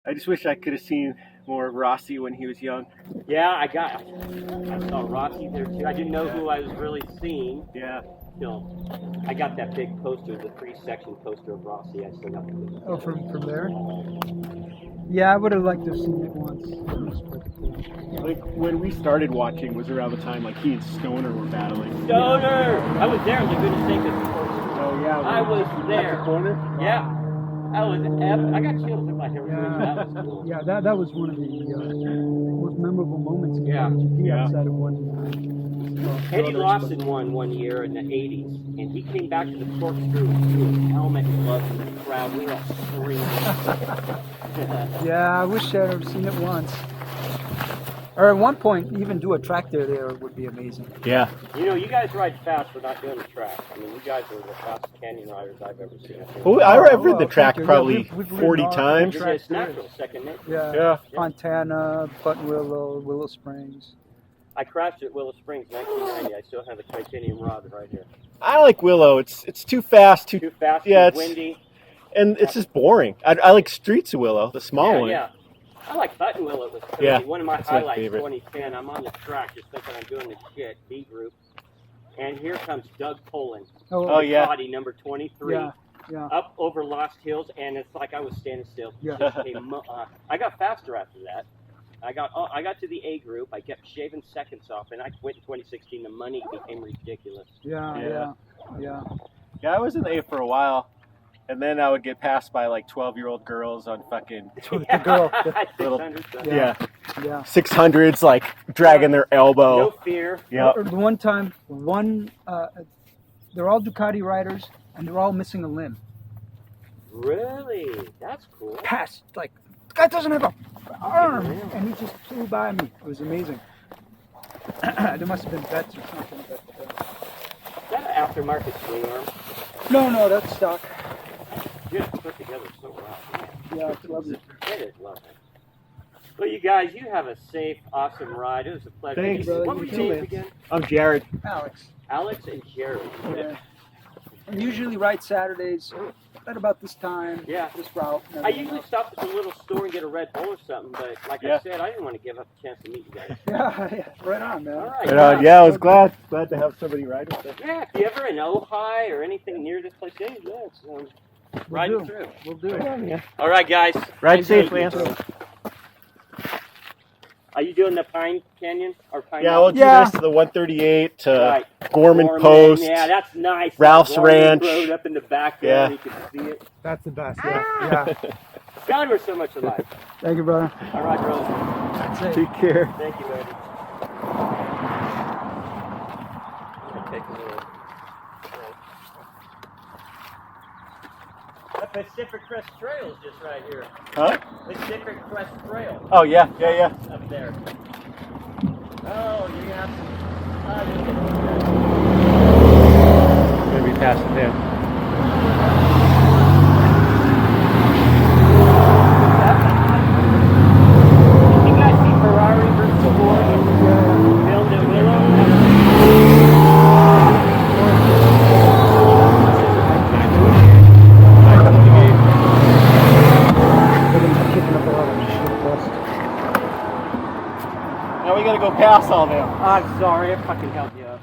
I just wish I could have seen more of Rossi when he was young. Yeah, I saw Rocky there too. I didn't know who I was really seeing. Yeah. I got that big poster, the 3-section poster of Rossi. I still got the Oh, from there? Yeah, I would have liked to have seen it once. Like when we started watching was around the time like he and Stoner were battling. Stoner! I was there, for goodness sake, of course. Oh yeah. I was there. At the corner? Yeah. I was epic. I got chills in my hair. Yeah. That was cool. Yeah, that was one of the most memorable moments in Yeah. MotoGP Yeah. outside of one. Eddie Lawson won one year in the 80s, and he came back to the corkscrew and threw his helmet and gloves in the crowd. We were all screaming. Yeah, I wish I'd have seen it once. Or at one point, even do a track there would be amazing. Yeah. You know, you guys ride fast for not doing the track. I mean, you guys are the fastest canyon riders I've ever seen. Well, I've ridden the track thank you. probably Yeah, we've 40 ridden times. It's natural, second nature. Yeah. Fontana, Buttonwillow, Willow Springs. I crashed at Willow Springs 1990. I still have a titanium rod right here. I like Willow. It's too fast, Too fast, yeah, too windy. and it's just boring. I like Streets of Willow, the small one. Yeah. I like Buttonwillow. It was crazy. Yeah, One of my that's my highlights, favorite. 2010. I'm on the track just thinking I'm doing the shit, B group. And here comes Doug Poland. Oh, yeah. Body number 23. Yeah. Up over Lost Hills, and it's like I was standing still. Yeah. I got faster after that. I got to the A group. I kept shaving seconds off, and I quit in 2016. The money became ridiculous. Yeah. Yeah, I was in the A for a while, and then I would get passed by like 12-year-old girls on fucking The girl. little 600. Yeah. 600s, like dragging their elbow. No fear. Yeah. The one time, they're all Ducati riders, and they're all missing a limb. Really? That's cool. Passed, like, the guy doesn't have an arm, and he just flew by me. It was amazing. There must have been bets or something. But, Is that an aftermarket swing arm? no, that's stock. Just put together so well. Yeah, it's lovely. It is lovely. Well, you guys, you have a safe, awesome ride. It was a pleasure. Thanks, brother. What were You your too, names man. again? I'm Jared. Alex. Alex and Jerry. Yeah. I usually ride Saturdays at about this time. Yeah. This route. I usually stop at the little store and get a Red Bull or something, but like I said, I didn't want to give up a chance to meet you guys. Yeah, right on, man. All right. I was glad to have somebody ride with us. Yeah, if you ever in Ojai or anything near this place, yeah, it's riding through. We'll do it. Yeah. All right, guys. Ride Thank safe, you. man. Are you doing the Pine Canyon or Pine Yeah, we'll Mountain? do this to the 138 to Right. Gorman Post. Yeah, that's nice. Ralph's Gorman Ranch. Road up in the back there, Yeah. you can see it. That's the best. Yeah. God, we're so much alike. Thank you, brother. All right, bro. That's it. Take care. Thank you, Eddie. I'm gonna take a little break. The Pacific Crest Trail is just right here. Huh? Pacific Crest Trail Oh, yeah. up there. Oh, you're gonna have to. Maybe past him. You guys see Ferrari versus Ford filmed at Willow? Now we gotta go past all them. I'm sorry, I fucking helped you out.